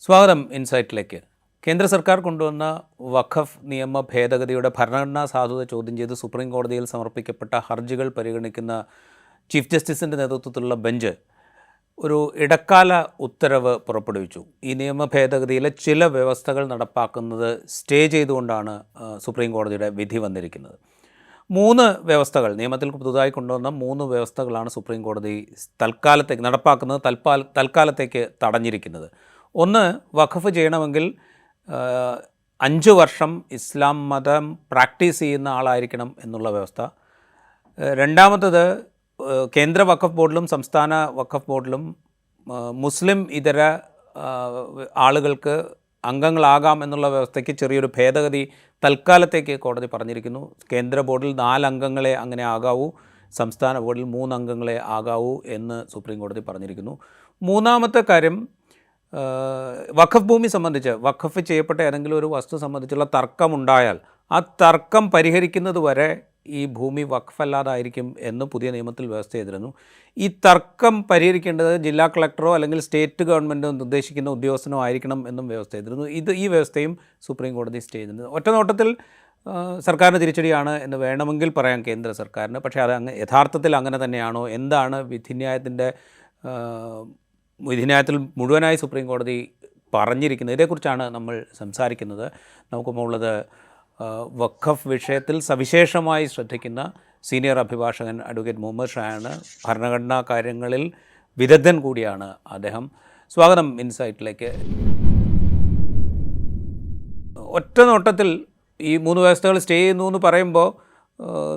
സ്വാഗതം ഇൻസൈറ്റിലേക്ക്. കേന്ദ്ര സർക്കാർ കൊണ്ടുവന്ന വഖഫ് നിയമ ഭേദഗതിയുടെ ഭരണഘടനാ സാധുത ചോദ്യം ചെയ്ത് സുപ്രീം കോടതിയിൽ സമർപ്പിക്കപ്പെട്ട ഹർജികൾ പരിഗണിക്കുന്ന ചീഫ് ജസ്റ്റിസിൻ്റെ നേതൃത്വത്തിലുള്ള ബെഞ്ച് ഒരു ഇടക്കാല ഉത്തരവ് പുറപ്പെടുവിച്ചു. ഈ നിയമ ഭേദഗതിയിലെ ചില വ്യവസ്ഥകൾ നടപ്പാക്കുന്നത് സ്റ്റേ ചെയ്തുകൊണ്ടാണ് സുപ്രീം കോടതിയുടെ വിധി വന്നിരിക്കുന്നത്. 3 വ്യവസ്ഥകൾ, നിയമത്തിൽ പുതുതായി കൊണ്ടുവന്ന 3 വ്യവസ്ഥകളാണ് സുപ്രീം കോടതി തൽക്കാലത്തേക്ക് നടപ്പാക്കുന്നത്, തൽക്കാലത്തേക്ക് തടഞ്ഞിരിക്കുന്നത്. ഒന്ന്, വഖഫ് ചെയ്യണമെങ്കിൽ 5 വർഷം ഇസ്ലാം മതം പ്രാക്ടീസ് ചെയ്യുന്ന ആളായിരിക്കണം എന്നുള്ള വ്യവസ്ഥ. രണ്ടാമത്തത്, കേന്ദ്ര വഖഫ് ബോർഡിലും സംസ്ഥാന വഖഫ് ബോർഡിലും മുസ്ലിം ഇതര ആളുകൾക്ക് അംഗങ്ങളാകാം എന്നുള്ള വ്യവസ്ഥയ്ക്ക് ചെറിയൊരു ഭേദഗതി തൽക്കാലത്തേക്ക് കോടതി പറഞ്ഞിരിക്കുന്നു. കേന്ദ്ര ബോർഡിൽ 4 അംഗങ്ങളെ അങ്ങനെ ആകാവൂ, സംസ്ഥാന ബോർഡിൽ 3 അംഗങ്ങളെ ആകാവൂ എന്ന് സുപ്രീം കോടതി പറഞ്ഞിരിക്കുന്നു. മൂന്നാമത്തെ കാര്യം, വഖഫ് ഭൂമി സംബന്ധിച്ച്, വഖഫ് ചെയ്യപ്പെട്ട ഏതെങ്കിലും ഒരു വസ്തു സംബന്ധിച്ചുള്ള തർക്കമുണ്ടായാൽ ആ തർക്കം പരിഹരിക്കുന്നത് വരെ ഈ ഭൂമി വഖഫല്ലാതായിരിക്കും എന്ന് പുതിയ നിയമത്തിൽ വ്യവസ്ഥ ചെയ്തിരുന്നു. ഈ തർക്കം പരിഹരിക്കേണ്ടത് ജില്ലാ കളക്ടറോ അല്ലെങ്കിൽ സ്റ്റേറ്റ് ഗവൺമെൻറ്റോ നിർദ്ദേശിക്കുന്ന ഉദ്യോഗസ്ഥനോ ആയിരിക്കണം എന്നും വ്യവസ്ഥ ചെയ്തിരുന്നു. ഈ വ്യവസ്ഥയും സുപ്രീം കോടതി സ്റ്റേ ചെയ്തിരുന്നു. ഒറ്റ നോട്ടത്തിൽ സർക്കാരിന് തിരിച്ചടിയാണ് എന്ന് വേണമെങ്കിൽ പറയാം കേന്ദ്ര സർക്കാരിന്. പക്ഷേ അത് യഥാർത്ഥത്തിൽ അങ്ങനെ തന്നെയാണോ? എന്താണ് വിധിന്യായത്തിൽ മുഴുവനായി സുപ്രീം കോടതി പറഞ്ഞിരിക്കുന്നത്? ഇതേക്കുറിച്ചാണ് നമ്മൾ സംസാരിക്കുന്നത്. നമുക്കൊപ്പം ഉള്ളത് വഖഫ് വിഷയത്തിൽ സവിശേഷമായി ശ്രദ്ധിക്കുന്ന സീനിയർ അഭിഭാഷകൻ അഡ്വക്കേറ്റ് മുഹമ്മദ് ഷായാണ്. ഭരണഘടനാ കാര്യങ്ങളിൽ വിദഗ്ധൻ കൂടിയാണ് അദ്ദേഹം. സ്വാഗതം ഇൻസൈറ്റിലേക്ക്. ഒറ്റ നോട്ടത്തിൽ ഈ 3 വ്യവസ്ഥകൾ സ്റ്റേ ചെയ്യുന്നു എന്ന് പറയുമ്പോൾ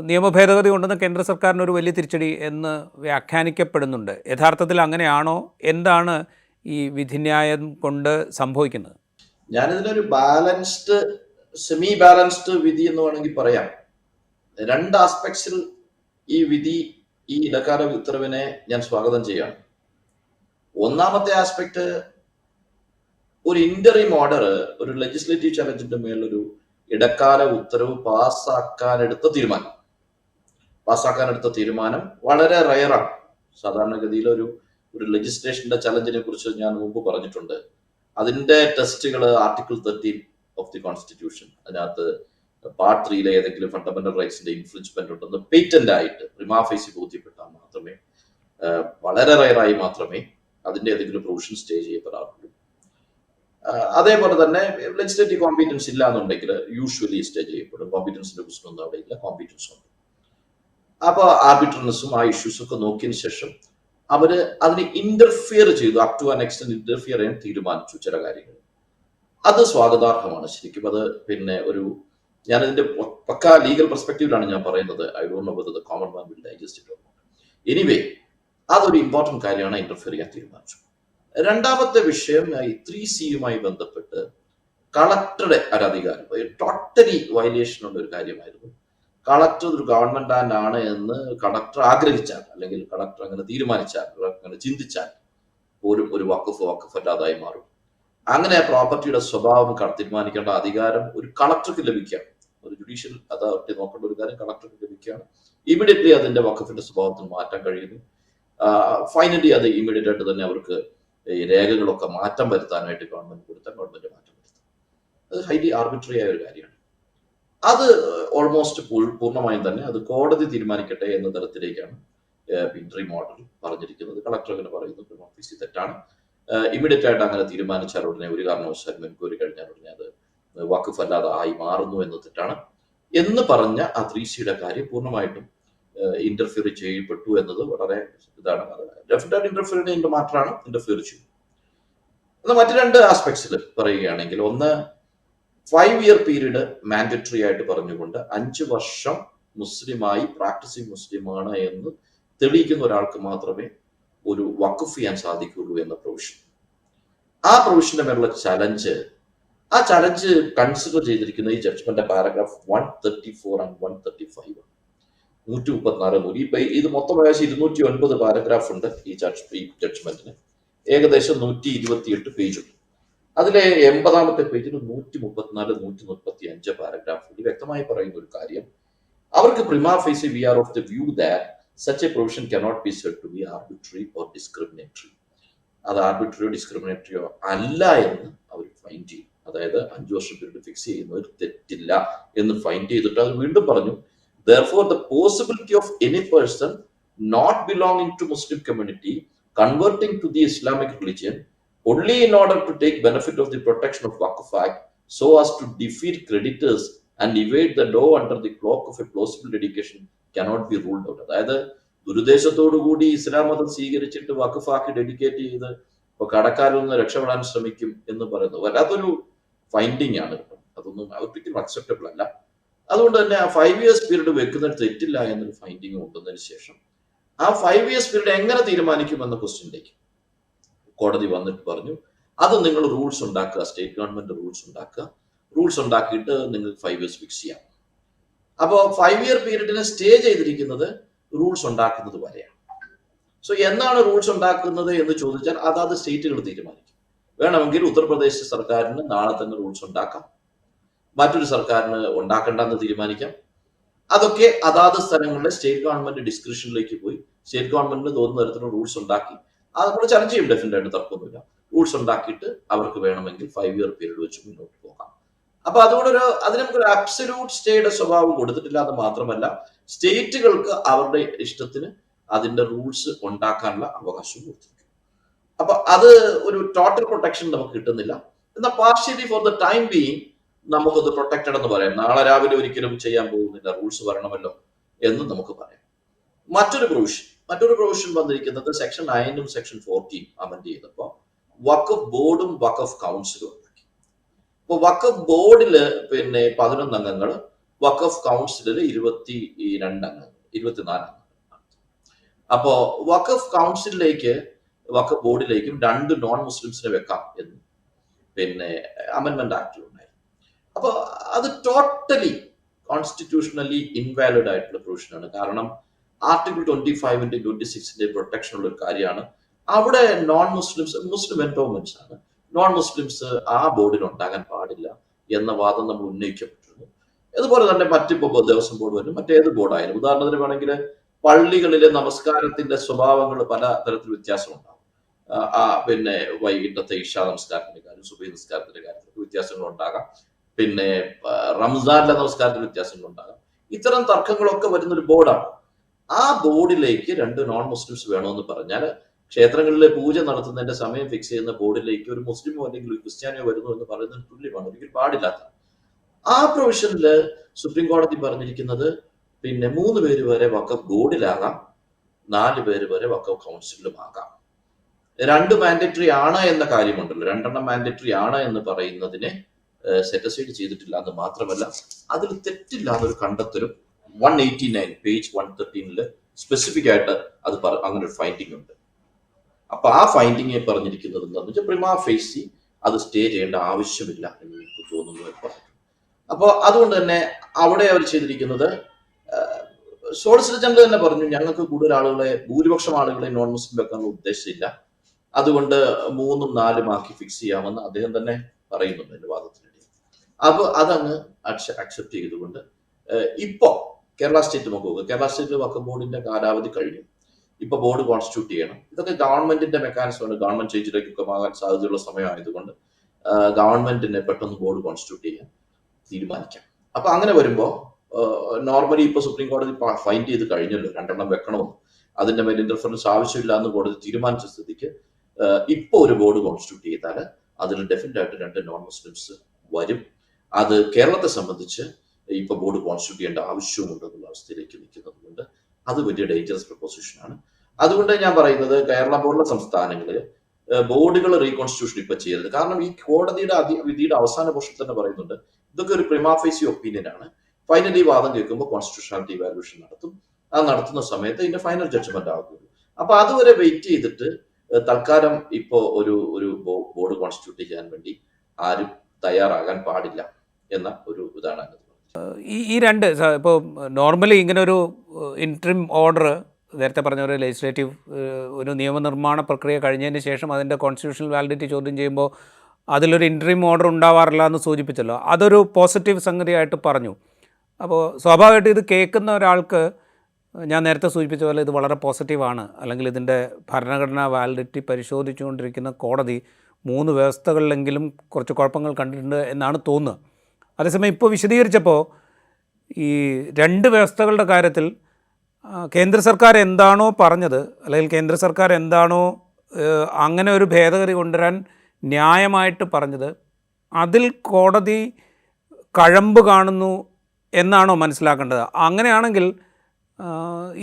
നിയമ ഭേദഗതി കൊണ്ടുവന്ന കേന്ദ്ര സർക്കാരിനൊരു വലിയ തിരിച്ചടി എന്ന് വ്യാഖ്യാനിക്കപ്പെടുന്നുണ്ട്. യഥാർത്ഥത്തിൽ അങ്ങനെയാണോ? എന്താണ് ഈ വിധിന്യായം കൊണ്ട് സംഭവിക്കുന്നത്? ഞാനിതിനൊരു സെമി ബാലൻസ്ഡ് വിധി എന്ന് വേണമെങ്കിൽ പറയാം. 2 ആസ്പെക്ട്സിൽ ഈ വിധി, ഈ ഇടക്കാല ഉത്തരവിനെ ഞാൻ സ്വാഗതം ചെയ്യാണ്. ഒന്നാമത്തെ ആസ്പെക്ട്, ഒരു ഇന്ററിം ഓർഡർ, ഒരു ലെജിസ്ലേറ്റീവ് ചലഞ്ചിന്റെ മേലൊരു ഇടക്കാല ഉത്തരവ് പാസ്സാക്കാനെടുത്ത തീരുമാനം വളരെ റയറാണ്. സാധാരണഗതിയിൽ ഒരു ലെജിസ്ലേഷന്റെ ചലഞ്ചിനെ കുറിച്ച് ഞാൻ മുമ്പ് പറഞ്ഞിട്ടുണ്ട്. അതിന്റെ ടെസ്റ്റുകൾ ആർട്ടിക്കിൾ 13 ഓഫ് ദി കോൺസ്റ്റിറ്റ്യൂഷൻ, അതിനകത്ത് പാർട്ട് 3 ഏതെങ്കിലും ഫണ്ടമെന്റൽ റൈറ്റ്സിന്റെ ഇൻഫ്രിഞ്ച്മെന്റ് ഉണ്ടെന്ന് പേറ്റന്റ് ആയിട്ട് പ്രിമാ ഫേസി ബോധ്യപ്പെട്ടാൽ മാത്രമേ, വളരെ റയറായി മാത്രമേ അതിന്റെ ഏതെങ്കിലും പ്രൊവിഷൻ സ്റ്റേ ചെയ്യപ്പെടാറുള്ളൂ. അതേപോലെ തന്നെ ലെജിസ്ലേറ്റീവ് കോമ്പീറ്റൻസ് ഇല്ല എന്നുണ്ടെങ്കിൽ യൂഷ്വലി സ്റ്റേ ചെയ്യപ്പെടും. കോമ്പീറ്റൻസിന്റെ പ്രശ്നമൊന്നും അവിടെ ഇല്ല, കോമ്പീറ്റൻസ് ഉണ്ട്. അപ്പോൾ ആർബിട്രനെസ്സും ആ ഇഷ്യൂസും ഒക്കെ നോക്കിയതിന് ശേഷം അവര് അതിന് ഇന്റർഫിയർ ചെയ്തു, up to an extent interfere ചെയ്യാൻ തീരുമാനിച്ചു ചില കാര്യങ്ങൾ. അത് സ്വാഗതാർഹമാണ് ശരിക്കും. അത് ഞാനിതിന്റെ പക്കാ ലീഗൽ പെർസ്പെക്റ്റീവിലാണ് ഞാൻ പറയുന്നത്. I don't know whether the common man will digest it or not. Anyway, അതൊരു ഇമ്പോർട്ടന്റ് കാര്യമാണ്, ഇന്റർഫിയർ ചെയ്യാൻ തീരുമാനിച്ചു. രണ്ടാമത്തെ വിഷയം, ഈ 3C ബന്ധപ്പെട്ട് കളക്ടറുടെ അധികാരം ടോട്ടലി വയലേഷൻ ഉള്ള ഒരു കാര്യമായിരുന്നു. കളക്ടർ ഒരു ഗവൺമെന്റ് ഹാൻഡ് ആണ് എന്ന് കളക്ടർ ആഗ്രഹിച്ചാൽ, അല്ലെങ്കിൽ കളക്ടർ അങ്ങനെ തീരുമാനിച്ചാൽ, അങ്ങനെ ചിന്തിച്ചാൽ പോലും ഒരു വഖഫ് അല്ലാതായി മാറും. അങ്ങനെ പ്രോപ്പർട്ടിയുടെ സ്വഭാവം തീരുമാനിക്കേണ്ട അധികാരം ഒരു കളക്ടർക്ക് ലഭിക്കുകയാണ്. ഒരു ജുഡീഷ്യൽ അതോറിറ്റി നോക്കേണ്ട ഒരു കാര്യം കളക്ടർക്ക് ലഭിക്കുകയാണ്. ഇമീഡിയറ്റ്ലി അതിന്റെ വഖഫിന്റെ സ്വഭാവത്തിൽ മാറ്റാൻ കഴിയുന്നു. ഫൈനലി അത് ഇമീഡിയറ്റ് ആയിട്ട് തന്നെ അവർക്ക് ഈ രേഖകളൊക്കെ മാറ്റം വരുത്താനായിട്ട് ഗവൺമെന്റ് മാറ്റം വരുത്താം. അത് ഹൈലി ആർബിട്രറി ആയ ഒരു കാര്യമാണ്. അത് ഓൾമോസ്റ്റ് പൂർണ്ണമായും തന്നെ അത് കോടതി തീരുമാനിക്കട്ടെ എന്ന തരത്തിലേക്കാണ് ഇന്ററിം ഓർഡർ പറഞ്ഞിരിക്കുന്നത്. കളക്ടർ അങ്ങനെ പറയുന്നത് ഓഫീസിൽ തെറ്റാണ്. ഇമീഡിയറ്റ് ആയിട്ട് അങ്ങനെ തീരുമാനിച്ചാൽ ഉടനെ, ഒരു കാരണവശാലും എൻക്വയറി കഴിഞ്ഞാൽ ഉടനെ അത് വഖഫ് അല്ലാതെ ആയി മാറുന്നു എന്ന് തെറ്റാണ് എന്ന് പറഞ്ഞ ആ 3C കാര്യം പൂർണ്ണമായിട്ടും ഇന്റർഫിയർ ചെയ്യപ്പെട്ടു എന്നത് വളരെ ഇതാണ്. ഡെഫിനറ്റ് ഇന്റർഫിയറിന്റെ മാറ്ററാണ്, ഇന്റർഫിയർ ചെയ്തു. എന്നാൽ മറ്റു 2 ആസ്പെക്ട്സിൽ പറയുകയാണെങ്കിൽ, ഒന്ന്, 5-year പീരീഡ് മാൻഡറ്ററി ആയിട്ട് പറഞ്ഞുകൊണ്ട് 5 വർഷം മുസ്ലിമായി പ്രാക്ടീസിങ് മുസ്ലിമാണ് എന്ന് തെളിയിക്കുന്ന ഒരാൾക്ക് മാത്രമേ ഒരു വഖഫ് ചെയ്യാൻ സാധിക്കുള്ളൂ എന്ന പ്രൊവിഷൻ. ആ പ്രൊവിഷന്റെ മേലുള്ള ആ ചലഞ്ച് കൺസിഡർ ചെയ്തിരിക്കുന്ന ഈ ജഡ്ജ്മെന്റ് പാരഗ്രാഫ് 134 and 135, 134 ഇത് മൊത്തം ഏകദേശം 209 പാരഗ്രാഫ് ഉണ്ട് ഈ ജഡ്ജ്മെന്റിന്. ഏകദേശം 128 പേജുണ്ട്. അതിലെ 80ാമത്തെ പേജിൽ 134, 135 പാരഗ്രാഫുകൾ വ്യക്തമായി പറയുന്ന ഒരു കാര്യം, അവർക്ക് prima facie we are of the view that such a provision cannot be said to be arbitrary or discriminatory. അത് ആർബിട്രറിയോ ഡിസ്ക്രിമിനേറ്ററിയോ അല്ല എന്ന് അതായത് 5 വർഷം പീരീഡ് ഫിക്സ് ചെയ്യുന്നതിൽ തെറ്റില്ല എന്ന് ഫൈൻഡ് ചെയ്തിട്ട് അത് വീണ്ടും പറഞ്ഞു, therefore the possibility of any person not belonging to Muslim community converting to the Islamic religion only in order to take benefit of the protection of Waqf Act so as to defeat creditors and evade the law under the cloak of a plausible dedication cannot be ruled out. അതായത് ദുരുദ്ദേശത്തോടു കൂടി ഇസ്ലാം മതം സ്വീകരിച്ചിട്ട് വഖഫ് ആക്കി dedicate ചെയ്ത് ഇപ്പൊ കടക്കാരിൽ നിന്ന് രക്ഷപ്പെടാൻ ശ്രമിക്കും എന്ന് പറയുന്നത് വല്ലാത്തൊരു ഫൈൻഡിങ് ആണ്. അതൊന്നും ഒരിക്കലും അക്സെപ്റ്റബിൾ അല്ല. അതുകൊണ്ട് തന്നെ ആ 5 years പീരീഡ് വെക്കുന്നതിന് തെറ്റില്ല എന്നൊരു ഫൈൻഡിങ് കൊണ്ടുവന്നതിന് ശേഷം ആ 5 years പീരീഡ് എങ്ങനെ തീരുമാനിക്കുമെന്ന ക്വസ്റ്റ്യനിലേക്ക് കോടതി വന്നിട്ട് പറഞ്ഞു, അത് നിങ്ങൾ റൂൾസ് ഉണ്ടാക്കുക, സ്റ്റേറ്റ് ഗവൺമെന്റ് റൂൾസ് ഉണ്ടാക്കിയിട്ട് നിങ്ങൾക്ക് 5 years ഫിക്സ് ചെയ്യാം. അപ്പോൾ 5 year പീരീഡിനെ സ്റ്റേ ചെയ്തിരിക്കുന്നത് റൂൾസ് ഉണ്ടാക്കുന്നത് വരെയാണ്. സോ എന്നാണ് റൂൾസ് ഉണ്ടാക്കുന്നത് എന്ന് ചോദിച്ചാൽ അതാത് സ്റ്റേറ്റുകൾ തീരുമാനിക്കും. വേണമെങ്കിൽ ഉത്തർപ്രദേശ് സർക്കാരിന് നാളെ തന്നെ റൂൾസ് ഉണ്ടാക്കാം, മറ്റൊരു സർക്കാരിന് ഉണ്ടാക്കണ്ടെന്ന് തീരുമാനിക്കാം. അതൊക്കെ അതാത് സ്ഥലങ്ങളിലെ സ്റ്റേറ്റ് ഗവൺമെന്റ് ഡിസ്ക്രിപ്ഷനിലേക്ക് പോയി സ്റ്റേറ്റ് ഗവൺമെന്റിന് തോന്നുന്ന തരത്തിലുള്ള റൂൾസ് ഉണ്ടാക്കി അത് നമ്മൾ ചലഞ്ച് ചെയ്യും, ഡെഫിനറ്റ് ആയിട്ട് തർക്കമൊന്നുമില്ല. റൂൾസ് ഉണ്ടാക്കിയിട്ട് അവർക്ക് വേണമെങ്കിൽ 5 year പീരീഡ് വെച്ച് മുന്നോട്ട് പോകാം. അപ്പൊ അതുകൊണ്ട് അതിന് നമുക്കൊരു അബ്സല്യൂട്ട് സ്റ്റേയുടെ സ്വഭാവം കൊടുത്തിട്ടില്ല എന്ന് മാത്രമല്ല, സ്റ്റേറ്റുകൾക്ക് അവരുടെ ഇഷ്ടത്തിന് അതിന്റെ റൂൾസ് ഉണ്ടാക്കാനുള്ള അവകാശം കൊടുത്തിരിക്കും. അപ്പൊ അത് ഒരു ടോട്ടൽ പ്രൊട്ടക്ഷൻ നമുക്ക് കിട്ടുന്നില്ല. എന്നാൽ partially for the time being നമുക്കത് പ്രൊട്ടക്റ്റഡ് എന്ന് പറയാം. നാളെ രാവിലെ ഒരിക്കലും ചെയ്യാൻ പോകുന്നില്ല, റൂൾസ് വരണമല്ലോ എന്ന് നമുക്ക് പറയാം. മറ്റൊരു പ്രൊവിഷൻ വന്നിരിക്കുന്നത് സെക്ഷൻ 9 സെക്ഷൻ 14 അമെൻഡ് ചെയ്തപ്പോൾ വഖഫ് ബോർഡും വഖഫ് കൗൺസിലും ഉണ്ടാക്കി. അപ്പൊ വഖഫ് ബോർഡില് 11 അംഗങ്ങൾ, വഖഫ് കൗൺസിലിൽ 24 അംഗങ്ങൾ. അപ്പോ വഖഫ് കൗൺസിലിലേക്ക് വഖഫ് ബോർഡിലേക്കും 2 നോൺ മുസ്ലിംസിനെ വെക്കാം എന്ന് അമെൻമെന്റ് ആക്ടിലുണ്ടായിരുന്നു. അപ്പൊ അത് ടോട്ടലി കോൺസ്റ്റിറ്റ്യൂഷണലി ഇൻവാലിഡ് ആയിട്ടുള്ള പ്രൊവിഷനാണ്. കാരണം ആർട്ടിക്കിൾ 25 26 പ്രൊട്ടക്ഷൻ ഉള്ള ഒരു കാര്യമാണ്. അവിടെ നോൺ മുസ്ലിംസ്, മുസ്ലിം എൻഡോമെന്റ്സ് ആണ്, നോൺ മുസ്ലിംസ് ആ ബോർഡിൽ ഉണ്ടാകാൻ പാടില്ല എന്ന വാദം നമ്മൾ ഉന്നയിക്കപ്പെട്ടിരുന്നു. അതുപോലെ തന്നെ മറ്റിപ്പോ ദേവസ്വം ബോർഡ് വരും, മറ്റേത് ബോർഡായാലും. ഉദാഹരണത്തിന് വേണമെങ്കിൽ പള്ളികളിലെ നമസ്കാരത്തിന്റെ സ്വഭാവങ്ങൾ പല തരത്തിൽ വ്യത്യാസമുണ്ടാകും. വൈകിട്ടത്തെ ഇഷാ നമസ്കാരത്തിന്റെ കാര്യം, സുബഹി നമസ്കാരത്തിന്റെ കാര്യത്തിൽ വ്യത്യാസങ്ങൾ ഉണ്ടാകാം. റംസാനിലെ നമസ്കാരത്തിന് വ്യത്യാസങ്ങൾ ഉണ്ടാകാം. ഇത്തരം തർക്കങ്ങളൊക്കെ വരുന്നൊരു ബോർഡാണ്. ആ ബോർഡിലേക്ക് 2 നോൺ മുസ്ലിംസ് വേണമെന്ന് പറഞ്ഞാൽ ക്ഷേത്രങ്ങളിലെ പൂജ നടത്തുന്നതിന്റെ സമയം ഫിക്സ് ചെയ്യുന്ന ബോർഡിലേക്ക് ഒരു മുസ്ലിമോ അല്ലെങ്കിൽ ഒരു ക്രിസ്ത്യാനിയോ വരുന്നു എന്ന് പറയുന്നതിന് തുല്യമാണ്, ഒരിക്കലും പാടില്ലാത്ത. ആ പ്രൊവിഷനില് സുപ്രീം കോടതി പറഞ്ഞിരിക്കുന്നത് 3 പേര് വരെ വഖഫ് ബോർഡിലാകാം, 4 പേര് വരെ വഖഫ് കൗൺസിലും ആകാം. 2 മാൻഡേറ്ററി ആണ് എന്ന കാര്യമുണ്ടല്ലോ, 2 മാൻഡേറ്ററി ആണ് എന്ന് പറയുന്നതിനെ സെറ്റിസ്ഫൈഡ് ചെയ്തിട്ടില്ല എന്ന് മാത്രമല്ല, അതിൽ തെറ്റില്ല എന്നൊരു കണ്ടെത്തലും 189 പേജ് 113 സ്പെസിഫിക് ആയിട്ട് അത് അങ്ങനെ ഒരു ഫൈൻഡിങ് ഉണ്ട്. അപ്പൊ ആ ഫൈൻഡിങ് പറഞ്ഞിരിക്കുന്നത് എന്താണെന്ന് വെച്ചാൽ പ്രിമാ ഫേസി അത് സ്റ്റേ ചെയ്യേണ്ട ആവശ്യമില്ല എന്ന് എനിക്ക് തോന്നുന്നു. അപ്പോൾ അതുകൊണ്ട് തന്നെ അവിടെ അവർ ചെയ്തിരിക്കുന്നത്, സോളിസിറ്റർ ജനറൽ തന്നെ പറഞ്ഞു, ഞങ്ങൾക്ക് ഭൂരിപക്ഷം ആളുകളെ നോൺ മുസ്ലിം വെക്കാനുള്ള ഉദ്ദേശമില്ല, അതുകൊണ്ട് 3ഉം 4ഉം ആക്കി ഫിക്സ് ചെയ്യാമെന്ന് അദ്ദേഹം തന്നെ പറയുന്നുണ്ട് എന്റെ വാദത്തിനിടയിൽ. അപ്പൊ അതങ്ങ് അക്സെപ്റ്റ് ചെയ്തുകൊണ്ട് ഇപ്പോ കേരള സ്റ്റേറ്റ് നോക്കുക, കേരള സ്റ്റേറ്റിൽ വഖഫ് ബോർഡിന്റെ കാലാവധി കഴിഞ്ഞു. ഇപ്പൊ ബോർഡ് കോൺസ്റ്റിറ്റ്യൂട്ട് ചെയ്യണം. ഇതൊക്കെ ഗവൺമെന്റിന്റെ മെക്കാനിസമാണ്. ഗവൺമെന്റ് ചേഞ്ചിലേക്കൊക്കെ ആകാൻ സാധ്യതയുള്ള സമയമായതുകൊണ്ട് ഗവൺമെന്റിനെ പെട്ടെന്ന് ബോർഡ് കോൺസ്റ്റിറ്റ്യൂട്ട് ചെയ്യാൻ തീരുമാനിക്കാം. അപ്പൊ അങ്ങനെ വരുമ്പോ നോർമലി ഇപ്പൊ സുപ്രീം കോടതി ഫൈൻഡ് ചെയ്ത് കഴിഞ്ഞല്ലോ 2 വെക്കണമെന്ന്, അതിന്റെ മേൽ ഇന്റർഫറൻസ് ആവശ്യമില്ല എന്ന് കോടതി തീരുമാനിച്ച സ്ഥിതിക്ക് ഇപ്പൊ ഒരു ബോർഡ് കോൺസ്റ്റിറ്റ്യൂട്ട് ചെയ്താൽ അതിൽ ഡെഫിനറ്റ് ആയിട്ട് 2 നോൺ മുസ്ലിംസ് വരും. അത് കേരളത്തെ സംബന്ധിച്ച് ഇപ്പൊ ബോർഡ് കോൺസ്റ്റിറ്റ്യൂട്ട് ചെയ്യേണ്ട ആവശ്യമുണ്ടെന്നുള്ള അവസ്ഥയിലേക്ക് നിൽക്കുന്നത് കൊണ്ട് അത് വലിയ ഡേഞ്ചറസ് പ്രൊപ്പോസിഷനാണ്. അതുകൊണ്ട് ഞാൻ പറയുന്നത് കേരള പോലുള്ള സംസ്ഥാനങ്ങളിൽ ബോർഡുകൾ റീകോൺസ്റ്റിറ്റ്യൂഷൻ ഇപ്പൊ ചെയ്യരുത്. കാരണം ഈ കോടതിയുടെ വിധിയുടെ അവസാന പോർഷൻ തന്നെ പറയുന്നുണ്ട് ഇതൊക്കെ ഒരു പ്രിമാ ഫേസി ഒപ്പീനിയൻ ആണ്. ഫൈനലി വാദം കേൾക്കുമ്പോൾ കോൺസ്റ്റിറ്റ്യൂഷണാലിറ്റി ഇവാലുവേഷൻ നടത്തും. അത് നടത്തുന്ന സമയത്ത് ഇതിന്റെ ഫൈനൽ ജഡ്ജ്മെന്റ് ആകുള്ളൂ. അപ്പൊ അതുവരെ വെയിറ്റ് ചെയ്തിട്ട് തൽക്കാലം ഇപ്പോ ഒരു ബോർഡ് കോൺസ്റ്റിറ്റ്യൂട്ട് ചെയ്യാൻ വേണ്ടി ആരും തയ്യാറാകാൻ പാടില്ല എന്ന ഒരു ഇതാണ്. ഈ 2 ഇപ്പോൾ നോർമലി ഇങ്ങനെ ഒരു ഇൻട്രിം ഓർഡർ, നേരത്തെ പറഞ്ഞ ഒരു ലെജിസ്ലേറ്റീവ് ഒരു നിയമനിർമ്മാണ പ്രക്രിയ കഴിഞ്ഞതിന് ശേഷം അതിൻ്റെ കോൺസ്റ്റിറ്റ്യൂഷണൽ വാലിഡിറ്റി ചോദ്യം ചെയ്യുമ്പോൾ അതിലൊരു ഇൻട്രിം ഓർഡർ ഉണ്ടാവാറില്ല എന്ന് സൂചിപ്പിച്ചല്ലോ, അതൊരു പോസിറ്റീവ് സംഗതിയായിട്ട് പറഞ്ഞു. അപ്പോൾ സ്വാഭാവികമായിട്ട് ഇത് കേൾക്കുന്ന ഒരാൾക്ക് ഞാൻ നേരത്തെ സൂചിപ്പിച്ച പോലെ ഇത് വളരെ പോസിറ്റീവാണ്, അല്ലെങ്കിൽ ഇതിൻ്റെ ഭരണഘടനാ വാലിഡിറ്റി പരിശോധിച്ചുകൊണ്ടിരിക്കുന്ന കോടതി 3 വ്യവസ്ഥകളിലെങ്കിലും കുറച്ച് കുഴപ്പങ്ങൾ കണ്ടിട്ടുണ്ട് എന്നാണ് തോന്നുന്നത്. അതേസമയം ഇപ്പോൾ വിശദീകരിച്ചപ്പോൾ ഈ 2 വ്യവസ്ഥകളുടെ കാര്യത്തിൽ കേന്ദ്ര സർക്കാർ എന്താണോ പറഞ്ഞത്, അല്ലെങ്കിൽ കേന്ദ്ര സർക്കാർ എന്താണോ അങ്ങനെ ഒരു ഭേദഗതി കൊണ്ടുവരാൻ ന്യായമായിട്ട് പറഞ്ഞത്, അതിൽ കോടതി കഴമ്പ് കാണുന്നു എന്നാണോ മനസ്സിലാക്കേണ്ടത്? അങ്ങനെയാണെങ്കിൽ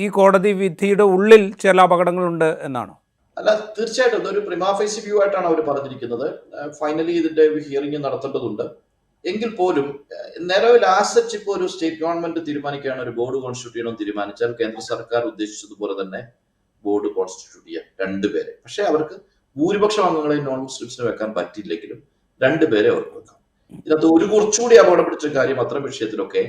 ഈ കോടതി വിധിയുടെ ഉള്ളിൽ ചില അപകടങ്ങളുണ്ട് എന്നാണോ? അല്ല, തീർച്ചയായിട്ടും ഇതൊരു പ്രിമാഫേസി വ്യൂ ആയിട്ടാണ് അവർ പറഞ്ഞിരിക്കുന്നത്. ഫൈനലി ഇതിന്റെ ഹിയറിംഗ് നടത്തേണ്ടതുണ്ട്. എങ്കിൽ പോലും നിലവിൽ ആസച്ച് ഇപ്പോൾ ഒരു സ്റ്റേറ്റ് ഗവൺമെന്റ് തീരുമാനിക്കുകയാണ് ഒരു ബോർഡ് കോൺസ്റ്റിറ്റ്യൂട്ട് ചെയ്യണം തീരുമാനിച്ചാൽ കേന്ദ്ര സർക്കാർ ഉദ്ദേശിച്ചതുപോലെ തന്നെ ബോർഡ് കോൺസ്റ്റിറ്റ്യൂട്ട് ചെയ്യാം 2 പേരെ. പക്ഷെ അവർക്ക് ഭൂരിപക്ഷം അംഗങ്ങളെ നോൺ മുസ്ലിംസിന് വെക്കാൻ പറ്റില്ലെങ്കിലും 2 പേരെ അവർക്ക് വെക്കാം. ഇതിനകത്ത് ഒരു കുറച്ചുകൂടി അപകടം പിടിച്ച കാര്യം അത്തരം വിഷയത്തിലൊക്കെ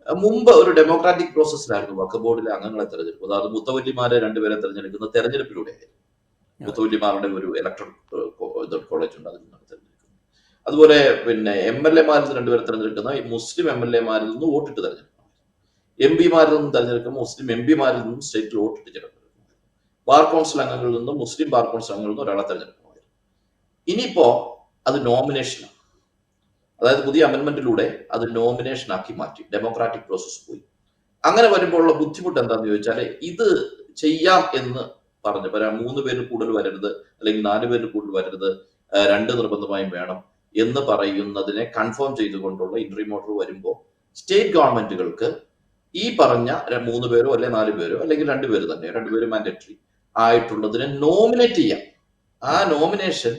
മുമ്പ് ഒരു ഡെമോക്രാറ്റിക് പ്രോസസ്സിലായിരുന്നു വഖഫ് ബോർഡിലെ അംഗങ്ങളെ തെരഞ്ഞെടുപ്പ്. അതായത് മുത്തവല്ലിമാരെ 2 പേരെ തെരഞ്ഞെടുക്കുന്ന തെരഞ്ഞെടുപ്പിലൂടെയായിരുന്നു. മുത്തവല്ലിമാരുടെ ഒരു ഇലക്ട്രൽ കോളേജ് ഉണ്ട്, അതിൽ നിന്നാണ് തെരഞ്ഞെടുക്കുന്നത്. അതുപോലെ പിന്നെ MLA മാരിൽ നിന്ന് 2 പേരെ തെരഞ്ഞെടുക്കുന്ന മുസ്ലിം MLA മാരിൽ നിന്ന് വോട്ടിട്ട് തെരഞ്ഞെടുക്കണം. MP മാരിൽ നിന്നും തെരഞ്ഞെടുക്കുന്ന മുസ്ലിം MP മാരിൽ നിന്നും സ്റ്റേറ്റിൽ വോട്ടിട്ട് തെരഞ്ഞെടുക്കണം. ബാർ കൗൺസിൽ അംഗങ്ങളിൽ നിന്നും മുസ്ലിം ബാർ കൗൺസിൽ അംഗങ്ങളിൽ നിന്നും ഒരാളെ തെരഞ്ഞെടുക്കണമായിരുന്നു. ഇനിയിപ്പോ അത് നോമിനേഷനാണ്. അതായത് പുതിയ അമെന്റ്മെന്റിലൂടെ അത് നോമിനേഷൻ ആക്കി മാറ്റി, ഡെമോക്രാറ്റിക് പ്രോസസ് പോയി. അങ്ങനെ വരുമ്പോഴുള്ള ബുദ്ധിമുട്ട് എന്താണെന്ന് ചോദിച്ചാൽ, ഇത് ചെയ്യാം എന്ന് പറഞ്ഞു 3 പേരിൽ കൂടുതൽ വരരുത്, അല്ലെങ്കിൽ 4 പേരിൽ കൂടുതൽ വരരുത്, 2 നിർബന്ധമായും വേണം എന്ന് പറയുന്നതിനെ കൺഫേം ചെയ്തുകൊണ്ടുള്ള ഇന്റർവ്യൂ ഓർഡർ വരുമ്പോൾ സ്റ്റേറ്റ് ഗവൺമെന്റുകൾക്ക് ഈ പറഞ്ഞ 3 പേരോ അല്ലെങ്കിൽ 4 പേരോ അല്ലെങ്കിൽ 2 പേര് തന്നെ, 2 പേര് മാൻഡേറ്ററി ആയിട്ടുള്ളതിനെ നോമിനേറ്റ് ചെയ്യാം. ആ നോമിനേഷൻ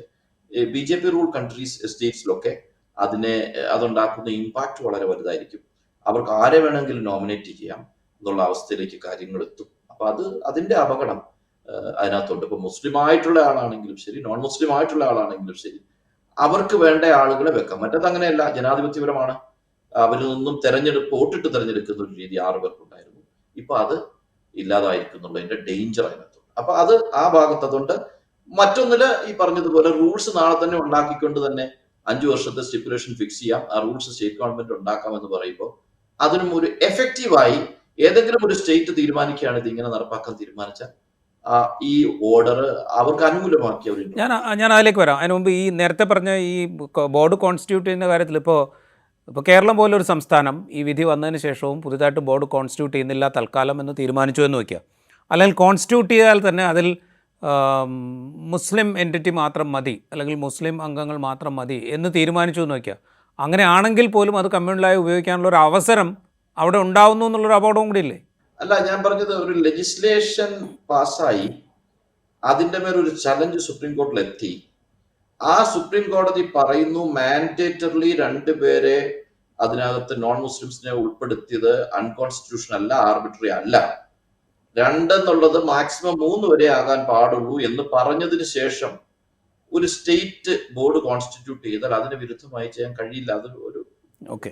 BJP റൂൾ കൺട്രീസ് സ്റ്റേറ്റ്സിലൊക്കെ അതുണ്ടാക്കുന്ന ഇമ്പാക്ട് വളരെ വലുതായിരിക്കും. അവർക്ക് ആരെ വേണമെങ്കിലും നോമിനേറ്റ് ചെയ്യാം എന്നുള്ള അവസ്ഥയിലേക്ക് കാര്യങ്ങൾ എത്തും. അപ്പൊ അതിന്റെ അപകടം അതിനകത്തുണ്ട്. ഇപ്പൊ മുസ്ലിം ആയിട്ടുള്ള ആളാണെങ്കിലും ശരി, നോൺ മുസ്ലിം ആയിട്ടുള്ള ആളാണെങ്കിലും ശരി, അവർക്ക് വേണ്ട ആളുകളെ വെക്കാം. മറ്റത് അങ്ങനെയല്ല, ജനാധിപത്യപരമാണ്. അവരിൽ നിന്നും വോട്ടിട്ട് തെരഞ്ഞെടുക്കുന്ന ഒരു രീതി 6 പേർക്കുണ്ടായിരുന്നു. ഇപ്പൊ അത് ഇല്ലാതായിരിക്കുന്നുള്ളതിന്റെ ഡേഞ്ചർ അതിനകത്തുണ്ട്. അപ്പൊ അത് ആ ഭാഗത്ത് അതുകൊണ്ട്. മറ്റൊന്നില് ഈ പറഞ്ഞതുപോലെ റൂൾസ് നാളെ തന്നെ ഉണ്ടാക്കിക്കൊണ്ട് തന്നെ 5 വർഷത്തെ സ്റ്റിപ്പുലേഷൻ ഫിക്സ് ചെയ്യാം, ആ റൂൾസ് സ്റ്റേറ്റ് ഗവൺമെന്റ് ഉണ്ടാക്കാം എന്ന് പറയുമ്പോൾ അതിനും ഒരു എഫക്റ്റീവായി ഏതെങ്കിലും ഒരു സ്റ്റേറ്റ് തീരുമാനിക്കുകയാണ് ഇത് ഇങ്ങനെ നടപ്പാക്കാൻ തീരുമാനിച്ചാൽ ഈ ഓർഡർ അവർക്ക് അനുകൂലമാക്കി അവർ. ഞാൻ അതിലേക്ക് വരാം. അതിന് മുമ്പ് ഈ നേരത്തെ പറഞ്ഞ ഈ ബോർഡ് കോൺസ്റ്റിറ്റ്യൂട്ട് ചെയ്യുന്ന കാര്യത്തിൽ ഇപ്പോൾ കേരളം പോലൊരു സംസ്ഥാനം ഈ വിധി വന്നതിന് ശേഷവും പുതുതായിട്ട് ബോർഡ് കോൺസ്റ്റിറ്റ്യൂട്ട് ചെയ്യുന്നില്ല തൽക്കാലം എന്ന് തീരുമാനിച്ചു എന്ന് വയ്ക്കുക. അല്ലെങ്കിൽ കോൺസ്റ്റിറ്റ്യൂട്ട് ചെയ്താൽ തന്നെ അതിൽ മുസ്ലിം എൻറ്റിറ്റി മാത്രം മതി, അല്ലെങ്കിൽ മുസ്ലിം അംഗങ്ങൾ മാത്രം മതി എന്ന് തീരുമാനിച്ചു എന്ന് വയ്ക്കുക. അങ്ങനെയാണെങ്കിൽ പോലും അത് കമ്മ്യൂണലായി ഉപയോഗിക്കാനുള്ള ഒരു അവസരം അവിടെ ഉണ്ടാവുന്നു എന്നുള്ളൊരു അപകടവും കൂടി ഇല്ലേ? അല്ല, ഞാൻ പറഞ്ഞത് ഒരു ലെജിസ്ലേഷൻ പാസ്സായി അതിന്റെ മേലൊരു ചലഞ്ച് സുപ്രീം കോടതിയിൽ എത്തി. ആ സുപ്രീം കോടതി പറയുന്നു മാൻഡേറ്ററിലി 2 പേരെ അതിനകത്ത് നോൺ മുസ്ലിംസിനെ ഉൾപ്പെടുത്തിയത് അൺകോൺസ്റ്റിറ്റ്യൂഷൻ അല്ല, ആർബിട്രറി അല്ല, 2 എന്നുള്ളത് മാക്സിമം 3 വരെ ആകാൻ പാടുള്ളൂ എന്ന് പറഞ്ഞതിന് ശേഷം ഒരു സ്റ്റേറ്റ് ബോർഡ് കോൺസ്റ്റിറ്റ്യൂട്ട് ചെയ്താൽ അതിന് വിരുദ്ധമായി ചെയ്യാൻ കഴിയില്ല. അത് ഒരു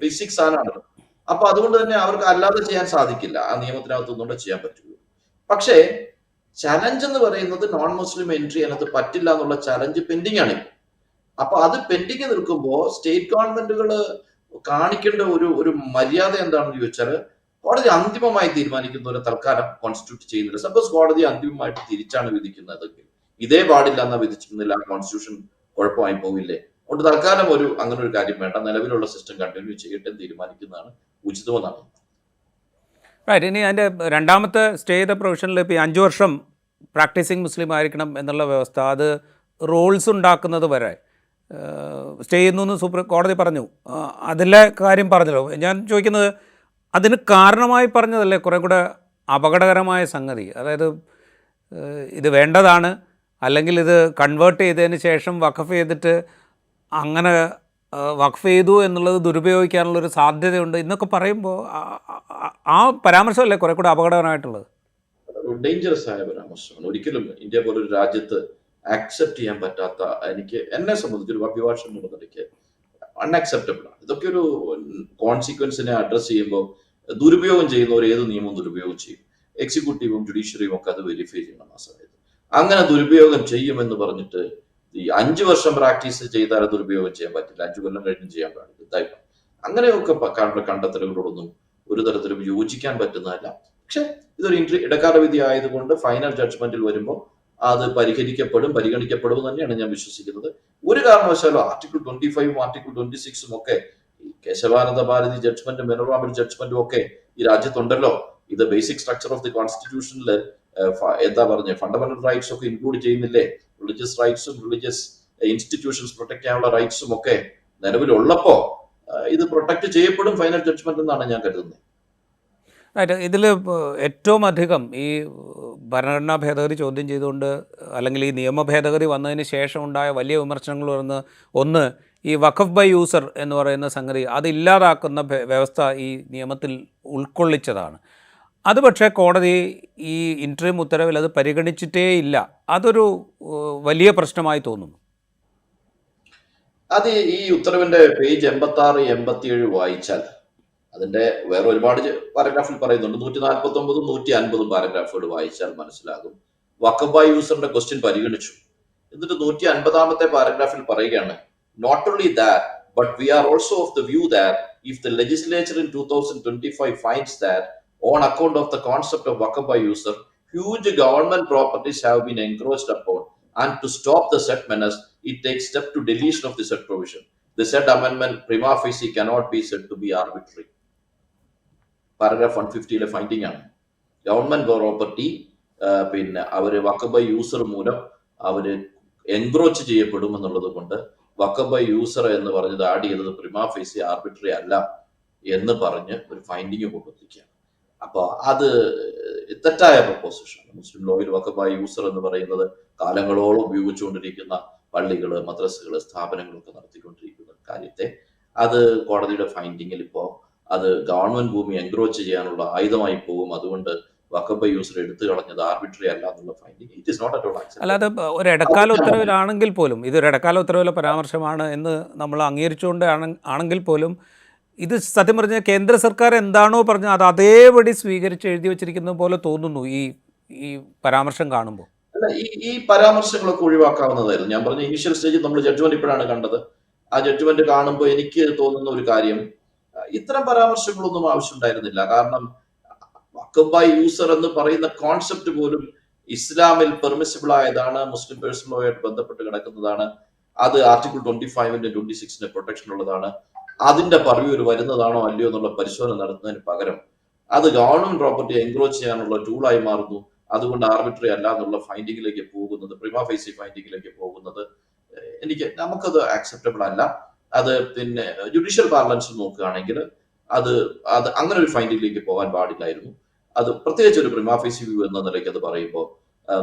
ബേസിക് സാധനമാണല്ലോ. അപ്പൊ അതുകൊണ്ട് തന്നെ അവർക്ക് അല്ലാതെ ചെയ്യാൻ സാധിക്കില്ല, ആ നിയമത്തിനകത്തൊന്നുകൂടെ ചെയ്യാൻ പറ്റുള്ളൂ. പക്ഷേ ചലഞ്ച് എന്ന് പറയുന്നത് നോൺ മുസ്ലിം എൻട്രി അതിനകത്ത് പറ്റില്ല എന്നുള്ള ചലഞ്ച് പെൻഡിങ് ആണ്. അപ്പൊ അത് പെൻഡിങ് നിൽക്കുമ്പോൾ സ്റ്റേറ്റ് ഗവൺമെന്റുകൾ കാണിക്കേണ്ട ഒരു മര്യാദ എന്താണെന്ന് ചോദിച്ചാൽ, കോടതി അന്തിമമായി തീരുമാനിക്കുന്ന തൽക്കാലം കോൺസ്റ്റിറ്റ്യൂട്ട് ചെയ്യുന്നില്ല. സപ്പോസ് കോടതി അന്തിമമായിട്ട് തിരിച്ചാണ് വിധിക്കുന്നതെങ്കിൽ ഇതേ പാടില്ല എന്നാ വിധിച്ചിരുന്നില്ല, കോൺസ്റ്റിറ്റ്യൂഷൻ കുഴപ്പമായി പോവില്ലേ? അതുകൊണ്ട് തൽക്കാലം അങ്ങനെ ഒരു കാര്യം വേണ്ട, നിലവിലുള്ള സിസ്റ്റം കണ്ടിന്യൂ ചെയ്യട്ടെ തീരുമാനിക്കുന്നതാണ് ഉചിതമെന്നാണ്. റൈറ്റ്. ഇനി അതിൻ്റെ രണ്ടാമത്തെ സ്റ്റേ ചെയ്ത പ്രൊവിഷനിൽ ഇപ്പോൾ 5 വർഷം പ്രാക്ടീസിങ് മുസ്ലിം ആയിരിക്കണം എന്നുള്ള വ്യവസ്ഥ, അത് റൂൾസ് ഉണ്ടാക്കുന്നത് വരെ സ്റ്റേ ചെയ്യുന്നു എന്ന് സുപ്രീം കോടതി പറഞ്ഞു. അതിലെ കാര്യം പറഞ്ഞല്ലോ. ഞാൻ ചോദിക്കുന്നത്, അതിന് കാരണമായി പറഞ്ഞതല്ലേ കുറേ കൂടെ അപകടകരമായ സംഗതി? അതായത് ഇത് വേണ്ടതാണ്, അല്ലെങ്കിൽ ഇത് കൺവേർട്ട് ചെയ്തതിന് ശേഷം വഖഫ് ചെയ്തിട്ട് അങ്ങനെ വഖഫ് ചെയ്തു എന്നുള്ളത് ദുരുപയോഗിക്കാനുള്ളൊരു സാധ്യതയുണ്ട് എന്നൊക്കെ പറയുമ്പോൾ ആ പരാമർശമല്ലേ കുറേ കൂടെ അപകടകരമായിട്ടുള്ളത്? ഡേഞ്ചറസ് ആയ പരാമർശമാണ്. ഒരിക്കലും ഇന്ത്യ പോലൊരു രാജ്യത്ത് ആക്സെപ്റ്റ് ചെയ്യാൻ പറ്റാത്ത, എന്നെ സംബന്ധിച്ച് ഒരു അഭിഭാഷകൻ എന്നുള്ള നിലയ്ക്ക് അൺആക്സെപ്റ്റബിൾ ആണ്. ഇതൊക്കെ ഒരു കോൺസിക്വൻസിനെ അഡ്രസ് ചെയ്യുമ്പോൾ ദുരുപയോഗം ചെയ്യുന്നവർ ഏത് നിയമവും ദുരുപയോഗം ചെയ്യും. എക്സിക്യൂട്ടീവും ജുഡീഷ്യറിയും ഒക്കെ അത് വെരിഫൈ ചെയ്യണം ആ സമയത്ത്. അങ്ങനെ ദുരുപയോഗം ചെയ്യുമെന്ന് പറഞ്ഞിട്ട് ഈ 5 വർഷം പ്രാക്ടീസ് ചെയ്താൽ ദുരുപയോഗം ചെയ്യാൻ പറ്റില്ല, 5 കൊല്ലം കഴിഞ്ഞ് ചെയ്യാൻ പാടില്ല. അങ്ങനെയൊക്കെ കണ്ടെത്തലുകളോടൊന്നും ഒരു തരത്തിലും യോജിക്കാൻ പറ്റുന്നതല്ല. പക്ഷെ ഇതൊരു ഇടക്കാല വിധി ആയതുകൊണ്ട് ഫൈനൽ ജഡ്ജ്മെന്റിൽ വരുമ്പോൾ അത് പരിഗണിക്കപ്പെടും തന്നെയാണ് ഞാൻ വിശ്വസിക്കുന്നത്. ഒരു കാരണവശാലും ആർട്ടിക്കിൾ 25 ആർട്ടിക്കിൾ 26 ഒക്കെ ഈ കേശവാനന്ദ ഭാരതി ജഡ്ജ്മെന്റ്, മെനോറാമിൽ ജഡ്ജ്മെന്റും ഒക്കെ ഈ രാജ്യത്തുണ്ടല്ലോ. ഇത് ബേസിക് സ്ട്രക്ചർ ഓഫ് ദി കോൺസ്റ്റിറ്റ്യൂഷനിൽ എന്താ പറഞ്ഞ ഫണ്ടമെന്റൽ റൈറ്റ്സ് ഒക്കെ ഇൻക്ലൂഡ് ചെയ്യുന്നില്ലേ? റിലീജിയസ് റൈറ്റ്സും റിലീജിയസ് ഇൻസ്റ്റിറ്റ്യൂഷൻസ് പ്രൊട്ടക്ട് ചെയ്യാനുള്ള റൈറ്റ്സും ഒക്കെ നിലവിലുള്ളപ്പോ ഇത് പ്രൊട്ടക്ട് ചെയ്യപ്പെടും ഫൈനൽ ജഡ്ജ്മെന്റ് എന്നാണ് ഞാൻ കരുതുന്നത്. ഇതിൽ ഏറ്റവും അധികം ഈ ഭരണഘടനാ ഭേദഗതി ചോദ്യം ചെയ്തുകൊണ്ട് അല്ലെങ്കിൽ ഈ നിയമ ഭേദഗതി വന്നതിന് ശേഷം ഉണ്ടായ വലിയ വിമർശനങ്ങൾ ഒന്ന് ഈ വഖഫ് ബൈ യൂസർ എന്ന് പറയുന്ന സംഗതി അതില്ലാതാക്കുന്ന വ്യവസ്ഥ ഈ നിയമത്തിൽ ഉൾക്കൊള്ളിച്ചതാണ്. അത് പക്ഷേ കോടതി ഈ ഇൻട്രീം ഉത്തരവിൽ അത് പരിഗണിച്ചിട്ടേ ഇല്ല. അതൊരു വലിയ പ്രശ്നമായി തോന്നുന്നു. അത് ഈ ഉത്തരവിന്റെ പേജ് 86, 87 വായിച്ചാൽ അതിന്റെ വേറെ ഒരുപാട് പാരഗ്രാഫിൽ പറയുന്നുണ്ട്. 149, 150 പാരഗ്രാഫുകൾ വായിച്ചാൽ മനസ്സിലാകും. വഖഫ് ബൈ യൂസറിന്റെ ക്വസ്റ്റ്യൻ പരിഗണിച്ചു. എന്നിട്ട് 150ാമത്തെ പാരഗ്രാഫിൽ പറയുകയാണ്, not only that but we are also of the view that if the legislature in 2025 finds that on account of the concept of Waqf by user huge government properties have been encroached upon and to stop the said menace, it takes step to deletion of the said provision. The said amendment prima facie cannot be said to be arbitrary. Paragraph 150 finding ആണ്. Government property പിന്നെ അവര് വഖഫ് by user മൂലം അവര് encroach ചെയ്യപ്പെടും എന്നുള്ളത് കൊണ്ട് വഖഫ് by user എന്ന് പറഞ്ഞത് ആഡ് ചെയ്തത് പ്രിമാ ഫേസി ആർബിട്രറി അല്ല എന്ന് പറഞ്ഞ് ഒരു ഫൈൻഡിങ് കൊണ്ടുവന്നിരിക്കുകയാണ്. അപ്പൊ അത് തെറ്റായ പ്രപ്പോസിഷനാണ്. മുസ്ലിം ലോയിൽ വഖഫ് ബൈ യൂസർ എന്ന് പറയുന്നത് കാലങ്ങളോളം ഉപയോഗിച്ചുകൊണ്ടിരിക്കുന്ന പള്ളികള്, മദ്രസകള്, സ്ഥാപനങ്ങളൊക്കെ നടത്തിക്കൊണ്ടിരിക്കുന്ന കാര്യത്തെ അത് കോടതിയുടെ ഫൈൻഡിങ്ങിൽ ഇപ്പോ അത് ഗവൺമെന്റ് ഭൂമി എൻക്രോച്ച് ചെയ്യാനുള്ള ആയുധമായി പോകും. അതുകൊണ്ട് വഖഫ് ബൈ യൂസർ എടുത്തു കളഞ്ഞത് ആർബിട്രറി അല്ല എന്നുള്ള finding it is not at all acceptable. അല്ലാതെ ഒരു ഇടക്കാല ഉത്തരവിലാണെങ്കിൽ പോലും ഇതൊരു ഇടക്കാല ഉത്തരവിലെ പരാമർശമാണ് എന്ന് നമ്മൾ അംഗീകരിച്ചുകൊണ്ട് ആണെങ്കിൽ പോലും ഇത് സത്യം പറഞ്ഞാൽ കേന്ദ്ര സർക്കാർ എന്താണോ പറഞ്ഞത് അത് അതേപടി സ്വീകരിച്ച് എഴുതി വച്ചിരിക്കുന്നത് പോലെ തോന്നുന്നു ഈ പരാമർശം കാണുമ്പോൾ. അല്ല, ഈ പരാമർശങ്ങളൊക്കെ ഒഴിവാക്കാവുന്നതായിരുന്നു. ഞാൻ പറഞ്ഞ ഇനീഷ്യൽ സ്റ്റേജിൽ നമ്മൾ ജഡ്ജ്മെന്റ് ഇപ്പോഴാണ് കണ്ടത്. ആ ജഡ്ജ്മെന്റ് കാണുമ്പോൾ എനിക്ക് തോന്നുന്ന ഒരു കാര്യം, ഇത്തരം പരാമർശങ്ങളൊന്നും ആവശ്യമുണ്ടായിരുന്നില്ല. കാരണം വഖഫ് ബൈ യൂസർ എന്ന് പറയുന്ന കോൺസെപ്റ്റ് പോലും ഇസ്ലാമിൽ പെർമിസിബിൾ ആയതാണ്, മുസ്ലിം പേഴ്സണൽ ലോ ആയിട്ട് ബന്ധപ്പെട്ട് കിടക്കുന്നതാണ്. അത് ആർട്ടിക്കിൾ 25 26 പ്രൊട്ടക്ഷൻ ഉള്ളതാണ്. അതിന്റെ പർവ്യൂവിൽ വരുന്നതാണോ അല്ലയോ എന്നുള്ള പരിശോധന നടത്തുന്നതിന് പകരം അത് ഗവൺമെന്റ് പ്രോപ്പർട്ടി എൻക്രോച്ച് ചെയ്യാനുള്ള ടൂളായി മാറുന്നു. അതുകൊണ്ട് ആർബിട്രറി അല്ല എന്നുള്ള ഫൈൻഡിങ്ങിലേക്ക് പോകുന്നത്, പ്രിമാ ഫേസി ഫൈൻഡിങ്ങിലേക്ക് പോകുന്നത് നമുക്കത് ആക്സെപ്റ്റബിൾ അല്ല. അത് പിന്നെ ജുഡീഷ്യൽ പാർലൻസ് നോക്കുകയാണെങ്കിൽ അത് അങ്ങനെ ഒരു ഫൈൻഡിങ്ങിലേക്ക് പോകാൻ പാടില്ലായിരുന്നു. അത് പ്രത്യേകിച്ച് ഒരു പ്രിമാ ഫേസി വ്യൂ എന്ന നിലയ്ക്ക് അത് പറയുമ്പോൾ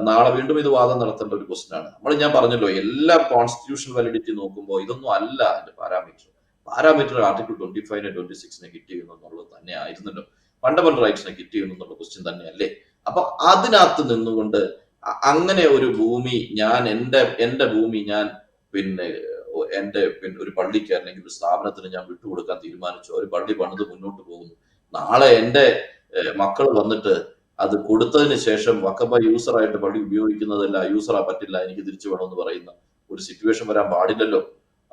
നാളെ വീണ്ടും ഇത് വാദം നടത്തേണ്ട ഒരു ക്വസ്റ്റൻ ആണ്. ഞാൻ പറഞ്ഞല്ലോ, എല്ലാ കോൺസ്റ്റിറ്റ്യൂഷൻ വാലിഡിറ്റി നോക്കുമ്പോൾ ഇതൊന്നും അല്ല അതിന്റെ പാരാമീറ്റർ ആർട്ടിക്കിൾ 25 26 ഹിറ്റ് ചെയ്യുന്നു എന്നുള്ളത് തന്നെ ആയിരുന്നല്ലോ. ഫണ്ടമെന്റൽ റൈറ്റ്സിനെ ഹിറ്റ് ചെയ്യുന്നു എന്നുള്ള ക്വസ്റ്റ്യൻ തന്നെയല്ലേ? അപ്പൊ അതിനകത്ത് നിന്നുകൊണ്ട് അങ്ങനെ ഒരു ഭൂമി എന്റെ ഭൂമി ഞാൻ പിന്നെ ഒരു പള്ളിക്ക് അല്ലെങ്കിൽ ഒരു സ്ഥാപനത്തിന് ഞാൻ വിട്ടുകൊടുക്കാൻ തീരുമാനിച്ചു. ഒരു പള്ളി പണിത് മുന്നോട്ട് പോകുന്നു. നാളെ എന്റെ മക്കൾ വന്നിട്ട് അത് കൊടുത്തതിന് ശേഷം വഖഫ് ബൈ യൂസറായിട്ട് പള്ളി ഉപയോഗിക്കുന്നതല്ല, യൂസറാ പറ്റില്ല, എനിക്ക് തിരിച്ചു വേണമെന്ന് പറയുന്ന ഒരു സിറ്റുവേഷൻ വരാൻ പാടില്ലല്ലോ.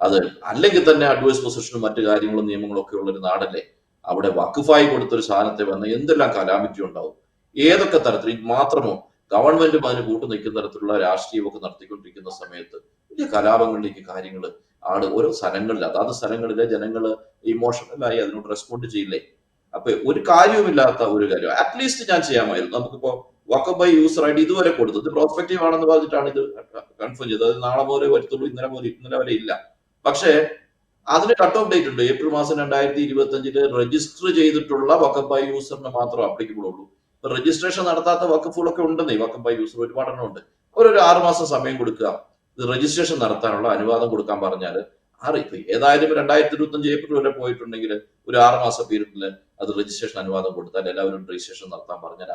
അത് അല്ലെങ്കിൽ തന്നെ അഡ്വൈസ് പൊസിഷനും മറ്റു കാര്യങ്ങളും നിയമങ്ങളും ഒക്കെ ഉള്ളൊരു നാടല്ലേ. അവിടെ വഖഫായി കൊടുത്തൊരു സാധനത്തെ വന്ന എന്തെല്ലാം കലാമിറ്റി ഉണ്ടാവും. ഏതൊക്കെ തരത്തിൽ ഇത് മാത്രമോ ഗവൺമെന്റും അതിന് കൂട്ടു നിൽക്കുന്ന തരത്തിലുള്ള രാഷ്ട്രീയമൊക്കെ നടത്തിക്കൊണ്ടിരിക്കുന്ന സമയത്ത് വലിയ കലാപങ്ങളിലേക്ക് കാര്യങ്ങൾ ഓരോ സ്ഥലങ്ങളിൽ അതാത് സ്ഥലങ്ങളിലെ ജനങ്ങൾ ഇമോഷണലായി അതിനോട് റെസ്പോണ്ട് ചെയ്യില്ലേ? അപ്പൊ ഒരു കാര്യവുമില്ലാത്ത ഒരു കാര്യം അറ്റ്ലീസ്റ്റ് ഞാൻ ചെയ്യാമായിരുന്നു. നമുക്കിപ്പോ വഖഫ് ബൈ യൂസർ ആയിട്ട് ഇതുവരെ കൊടുത്തത് പ്രോസ്പെക്റ്റീവ് ആണെന്ന് പറഞ്ഞിട്ടാണ് ഇത് കൺഫേം ചെയ്തത്. അത് നാളെ പോലെ വരത്തുള്ളൂ, ഇന്നലെ വരെ ഇല്ല. പക്ഷേ അതിന് കട്ട് ഓഫ് ഡേറ്റ് ഉണ്ട്. ഏപ്രിൽ മാസം 2025 രജിസ്റ്റർ ചെയ്തിട്ടുള്ള വഖഫ് ബൈ യൂസറിന് മാത്രം അപ്ലിക്കബിൾ ഉള്ളൂ. രജിസ്ട്രേഷൻ നടത്താത്ത വഖഫുകളൊക്കെ ഉണ്ടെന്നേ, വഖഫ് ബൈ യൂസർ ഒരുപാടെണ്ണം ഉണ്ട്. അവരൊരു 6 മാസം സമയം കൊടുക്കുക, ഇത് രജിസ്ട്രേഷൻ നടത്താനുള്ള അനുവാദം കൊടുക്കാൻ പറഞ്ഞാൽ ഏതായാലും 2025 ഏപ്രിൽ വരെ പോയിട്ടുണ്ടെങ്കിൽ ഒരു 6 മാസം പീരീഡിൽ അത് രജിസ്ട്രേഷൻ അനുവാദം കൊടുത്താൽ എല്ലാവരും രജിസ്ട്രേഷൻ നടത്താൻ പറഞ്ഞാൽ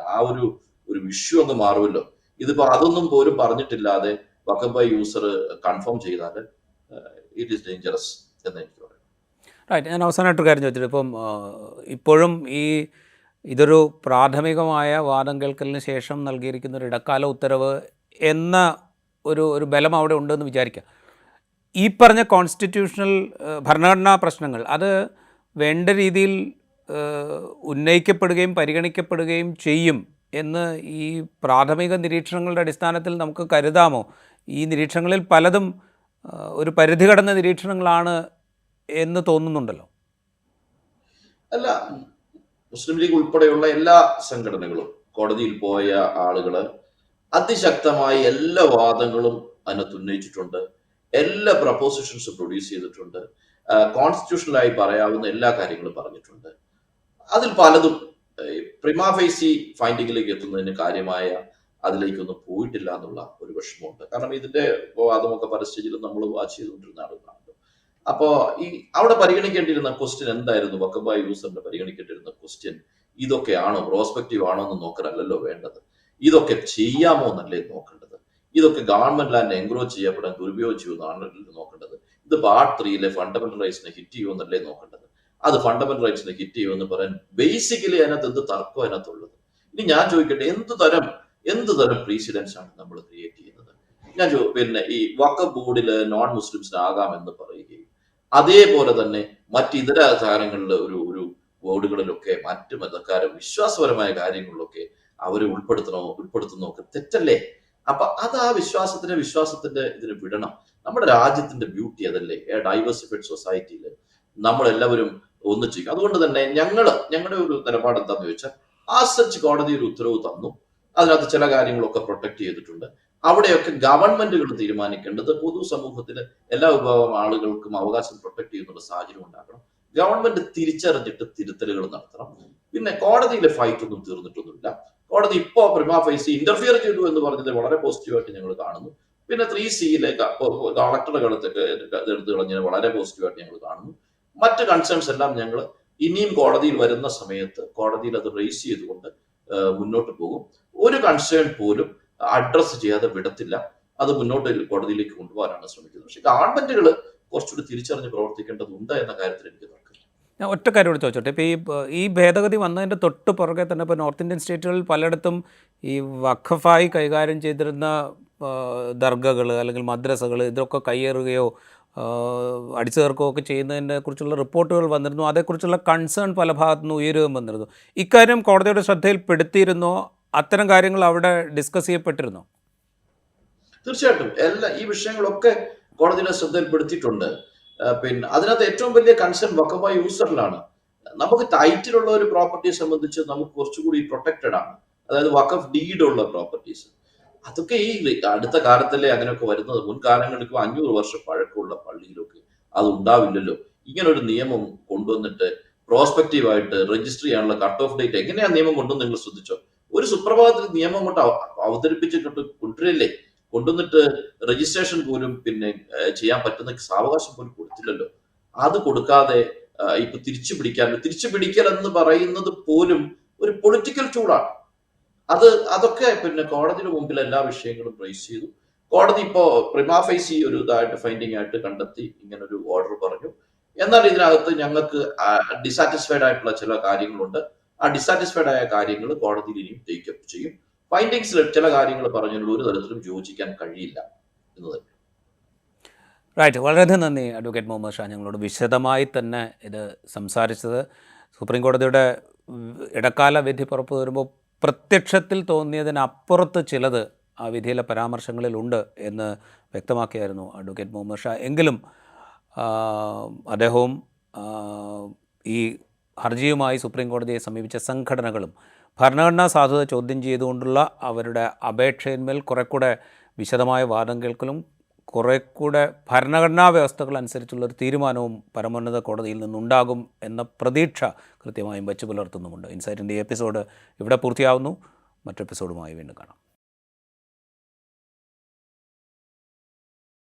ഒരു ഇഷ്യൂ അങ്ങ് മാറുമല്ലോ. ഇതിപ്പോ അതൊന്നും പോലും പറഞ്ഞിട്ടില്ലാതെ വഖഫ് ബൈ യൂസർ കൺഫേം ചെയ്താൽ ഇറ്റ് ഈസ് ഡേഞ്ചറസ് എന്ന് എനിക്ക് പറയാം. റൈറ്റ്. ഞാൻ അവസാനമായിട്ടൊരു കാര്യം ചോദിച്ചിട്ട്, ഇപ്പോഴും ഇതൊരു പ്രാഥമികമായ വാദം കേൾക്കലിന് ശേഷം നൽകിയിരിക്കുന്ന ഒരു ഇടക്കാല ഉത്തരവ് എന്ന ഒരു ബലം അവിടെ ഉണ്ടെന്ന് വിചാരിക്കുക. ഈ പറഞ്ഞ കോൺസ്റ്റിറ്റ്യൂഷണൽ ഭരണഘടനാ പ്രശ്നങ്ങൾ അത് വേണ്ട രീതിയിൽ ഉന്നയിക്കപ്പെടുകയും പരിഗണിക്കപ്പെടുകയും ചെയ്യും എന്ന് ഈ പ്രാഥമിക നിരീക്ഷണങ്ങളുടെ അടിസ്ഥാനത്തിൽ നമുക്ക് കരുതാമോ? ഈ നിരീക്ഷണങ്ങളിൽ പലതും ഒരു പരിധി കടന്ന നിരീക്ഷണങ്ങളാണ് എന്ന് തോന്നുന്നുണ്ടല്ലോ. അല്ല, മുസ്ലിം ലീഗ് ഉൾപ്പെടെയുള്ള എല്ലാ സംഘടനകളും കോടതിയിൽ പോയ ആളുകള് അതിശക്തമായി എല്ലാ വാദങ്ങളും അതിനകത്ത് ഉന്നയിച്ചിട്ടുണ്ട്. എല്ലാ പ്രപ്പോസിഷൻസും പ്രൊഡ്യൂസ് ചെയ്തിട്ടുണ്ട്. കോൺസ്റ്റിറ്റ്യൂഷണലായി പറയാവുന്ന എല്ലാ കാര്യങ്ങളും പറഞ്ഞിട്ടുണ്ട്. അതിൽ പലതും പ്രിമാ ഫേസി ഫൈൻഡിങ്ങിലേക്ക് എത്തുന്നതിന് കാര്യമായ അതിലേക്കൊന്നും പോയിട്ടില്ല എന്നുള്ള ഒരു വിഷമമുണ്ട്. കാരണം ഇതിന്റെ വാദമൊക്കെ പല സ്റ്റേജിലും നമ്മൾ വാച്ച് ചെയ്തുകൊണ്ടിരുന്ന ആളുകളാണ്. അപ്പോ ഈ അവിടെ പരിഗണിക്കേണ്ടിയിരുന്ന ക്വസ്റ്റ്യൻ എന്തായിരുന്നു? വഖഫ് യൂസറിന്റെ പരിഗണിക്കേണ്ടിയിരുന്ന ക്വസ്റ്റ്യൻ ഇതൊക്കെയാണോ, പ്രോസ്പെക്റ്റീവ് ആണോ എന്ന് നോക്കലല്ലോ വേണ്ടത്. ഇതൊക്കെ ചെയ്യാമോ എന്നല്ലേ നോക്കേണ്ടത്. ഇതൊക്കെ ഗവൺമെന്റ് ലാൻഡ് എൻക്രോച്ച് ചെയ്യപ്പെടാൻ ദുരുപയോഗം ചെയ്യുമെന്നാണല്ലോ നോക്കേണ്ടത്. ഇത് പാർട്ട് 3 ഫണ്ടമെന്റൽ റൈറ്റ്സിനെ ഹിറ്റ് ചെയ്യുമെന്നല്ലേ നോക്കേണ്ടത്. അത് ഫണ്ടമെന്റൽ റൈറ്റ്സിനെ ഹിറ്റ് ചെയ്യുമെന്ന് പറയാൻ ബേസിക്കലി അതിനകത്ത് എന്ത് തർക്കം അതിനകത്തുള്ളത്? ഇനി ഞാൻ ചോദിക്കട്ടെ, എന്ത് തരം പ്രീസിഡൻസ് ആണ് നമ്മൾ ക്രിയേറ്റ് ചെയ്യുന്നത്? ഞാൻ പിന്നെ ഈ വഖഫ് ബോർഡിൽ നോൺ മുസ്ലിംസിന് ആകാമെന്ന് പറയുകയും അതേപോലെ തന്നെ മറ്റിതര കാര്യങ്ങളിൽ ഒരു ബോർഡുകളിലൊക്കെ മറ്റു മതക്കാരെ വിശ്വാസപരമായ കാര്യങ്ങളിലൊക്കെ അവരെ ഉൾപ്പെടുത്തുന്നോ ഒക്കെ തെറ്റല്ലേ? അപ്പൊ അത് ആ വിശ്വാസത്തിന്റെ ഇതിന് വിടണം. നമ്മുടെ രാജ്യത്തിന്റെ ബ്യൂട്ടി അതല്ലേ? ഡൈവേഴ്സിഫൈഡ് സൊസൈറ്റിയിൽ നമ്മളെല്ലാവരും ഒന്നിച്ചിരിക്കും. അതുകൊണ്ട് തന്നെ ഞങ്ങളുടെ ഒരു നിലപാട് എന്താന്ന് ചോദിച്ചാൽ, ആ സച്ച് കോടതി ഒരു ഉത്തരവ് തന്നു. അതിനകത്ത് ചില കാര്യങ്ങളൊക്കെ പ്രൊട്ടക്ട് ചെയ്തിട്ടുണ്ട്. അവിടെയൊക്കെ ഗവൺമെന്റുകൾ തീരുമാനിക്കേണ്ടത് പൊതുസമൂഹത്തിലെ എല്ലാ വിഭാഗം ആളുകൾക്കും അവകാശം പ്രൊട്ടക്ട് ചെയ്യുന്നുള്ള സാഹചര്യം ഉണ്ടാക്കണം. ഗവൺമെന്റ് തിരിച്ചറിഞ്ഞിട്ട് തിരുത്തലുകൾ നടത്തണം. പിന്നെ കോടതിയിലെ ഫൈറ്റ് ഒന്നും തീർന്നിട്ടൊന്നുമില്ല. കോടതി ഇപ്പോ പ്രിമാ ഫേസി ഇന്റർഫിയർ ചെയ്തു എന്ന് പറഞ്ഞത് വളരെ പോസിറ്റീവായിട്ട് ഞങ്ങൾ കാണുന്നു. പിന്നെ 3C കളക്ടറുടെ കളത്തൊക്കെ എടുത്തു കളഞ്ഞതിനെ വളരെ പോസിറ്റീവായിട്ട് ഞങ്ങൾ കാണുന്നു. മറ്റ് കൺസേൺസ് എല്ലാം ഞങ്ങൾ ഇനിയും കോടതിയിൽ വരുന്ന സമയത്ത് കോടതിയിൽ അത് റേസ് ചെയ്തുകൊണ്ട് മുന്നോട്ട് പോകും. ഒരു കൺസേൺ പോലും അഡ്രസ് ചെയ്യാതെ വിടത്തില്ല. അത് മുന്നോട്ട് കോടതിയിലേക്ക് കൊണ്ടുപോകാനാണ് ശ്രമിക്കുന്നത്. പക്ഷെ ഗവൺമെന്റുകൾ കുറച്ചുകൂടി തിരിച്ചറിഞ്ഞ് പ്രവർത്തിക്കേണ്ടതുണ്ട് എന്ന കാര്യത്തിൽ എനിക്ക് തർക്കമില്ല. ഞാൻ ഒറ്റ കാര്യത്തോട് ചോദിച്ചോട്ടെ, ഇപ്പോൾ ഈ ഭേദഗതി വന്നതിൻ്റെ തൊട്ട് പുറകെ തന്നെ ഇപ്പോൾ നോർത്ത് ഇന്ത്യൻ സ്റ്റേറ്റുകളിൽ പലയിടത്തും ഈ വഖഫായി കൈകാര്യം ചെയ്തിരുന്ന ദർഗകൾ അല്ലെങ്കിൽ മദ്രസകൾ ഇതൊക്കെ കയ്യേറുകയോ അടിച്ചു തീർക്കുകയോ ഒക്കെ ചെയ്യുന്നതിനെ കുറിച്ചുള്ള റിപ്പോർട്ടുകൾ വന്നിരുന്നു. അതേക്കുറിച്ചുള്ള കൺസേൺ പല ഭാഗത്തുനിന്ന് ഉയരുകയും വന്നിരുന്നു. ഇക്കാര്യം കോടതിയുടെ ശ്രദ്ധയിൽപ്പെടുത്തിയിരുന്നോ? അത്തരം കാര്യങ്ങൾ അവിടെ ഡിസ്കസ് ചെയ്യപ്പെട്ടിരുന്നോ? തീർച്ചയായിട്ടും ഈ വിഷയങ്ങളൊക്കെ കോടതിയുടെ ശ്രദ്ധയിൽപ്പെടുത്തിയിട്ടുണ്ട്. പിന്നെ അതിനകത്ത് ഏറ്റവും വലിയ കൺസേൺ വഖഫ് യൂസറിലാണ്. നമുക്ക് ടൈറ്റിലുള്ള ഒരു പ്രോപ്പർട്ടിയെ സംബന്ധിച്ച് നമുക്ക് കുറച്ചുകൂടി പ്രൊട്ടക്റ്റഡ് ആണ്. അതായത് വഖഫ് ഡീഡ് ഉള്ള പ്രോപ്പർട്ടീസ് അതൊക്കെ ഈ അടുത്ത കാലത്തല്ലേ അങ്ങനെയൊക്കെ വരുന്നത്. മുൻകാലങ്ങൾക്ക് 500 വർഷം പഴക്കമുള്ള പള്ളിയിലൊക്കെ അത് ഉണ്ടാവില്ലല്ലോ. ഇങ്ങനൊരു നിയമം കൊണ്ടുവന്നിട്ട് പ്രോസ്പെക്റ്റീവായിട്ട് രജിസ്റ്റർ ചെയ്യാനുള്ള കട്ട് ഓഫ് ഡേറ്റ് എങ്ങനെയാ നിയമം കൊണ്ടുവന്ന് നിങ്ങൾ ശ്രദ്ധിച്ചോ? ഒരു സുപ്രഭാതത്തിൽ നിയമം കൊണ്ട് അവതരിപ്പിച്ചിട്ട് കൊണ്ടുവന്നിട്ട് രജിസ്ട്രേഷൻ പോലും പിന്നെ ചെയ്യാൻ പറ്റുന്ന സാവകാശം പോലും കൊടുത്തില്ലല്ലോ. അത് കൊടുക്കാതെ ഇപ്പൊ തിരിച്ചു പിടിക്കൽ എന്ന് പറയുന്നത് പോലും ഒരു പൊളിറ്റിക്കൽ ടൂളാണ്. അതൊക്കെ പിന്നെ കോടതിയുടെ മുമ്പിൽ എല്ലാ വിഷയങ്ങളും റേസ് ചെയ്തു. കോടതി ഇപ്പോ പ്രിമാ ഫേസി ഒരു ഫൈൻഡിങ് ആയിട്ട് കണ്ടെത്തി ഇങ്ങനെ ഒരു ഓർഡർ പറഞ്ഞു. എന്നാൽ ഇതിനകത്ത് ഞങ്ങൾക്ക് ഡിസാറ്റിസ്ഫൈഡ് ആയിട്ടുള്ള ചില കാര്യങ്ങളുണ്ട്. ആ ഡിസാറ്റിസ്ഫൈഡ് ആയ കാര്യങ്ങൾ കോടതിയിൽ ഇനിയും ടേക്കപ്പ് ചെയ്യും. ഫൈൻഡിങ്സിൽ ചില കാര്യങ്ങൾ പറഞ്ഞതിനുള്ള ഒരു തരത്തിലും യോജിക്കാൻ കഴിയില്ല എന്ന് തന്നെ. റൈറ്റ്. വളരെയധികം നന്ദി അഡ്വക്കേറ്റ് മുഹമ്മദ് ഷാ, ഞങ്ങളോട് വിശദമായി തന്നെ ഇത് സംസാരിച്ചത്. സുപ്രീം കോടതിയുടെ ഇടക്കാല വിധി പുറത്തു വരുമ്പോൾ പ്രത്യക്ഷത്തിൽ തോന്നിയതിനപ്പുറത്ത് ചിലത് ആ വിധിയിലെ പരാമർശങ്ങളിലുണ്ട് എന്ന് വ്യക്തമാക്കിയായിരുന്നു അഡ്വക്കേറ്റ് മുഹമ്മദ് ഷാ. എങ്കിലും അദ്ദേഹവും ഈ ഹർജിയുമായി സുപ്രീം കോടതിയെ സമീപിച്ച സംഘടനകളും ഭരണഘടനാ സാധുത ചോദ്യം ചെയ്തുകൊണ്ടുള്ള അവരുടെ അപേക്ഷയിന്മേൽ കുറേക്കൂടെ വിശദമായ വാദം കേൾക്കലും കുറേക്കൂടെ ഭരണഘടനാ വ്യവസ്ഥകൾ അനുസരിച്ചുള്ളൊരു തീരുമാനവും പരമോന്നത കോടതിയിൽ നിന്നുണ്ടാകും എന്ന പ്രതീക്ഷ കൃത്യമായും വച്ചു പുലർത്തുന്നുമുണ്ട്. ഇൻസൈറ്റിൻ്റെ എപ്പിസോഡ് ഇവിടെ പൂർത്തിയാവുന്നു. മറ്റെപ്പിസോഡുമായി വീണ്ടും കാണാം.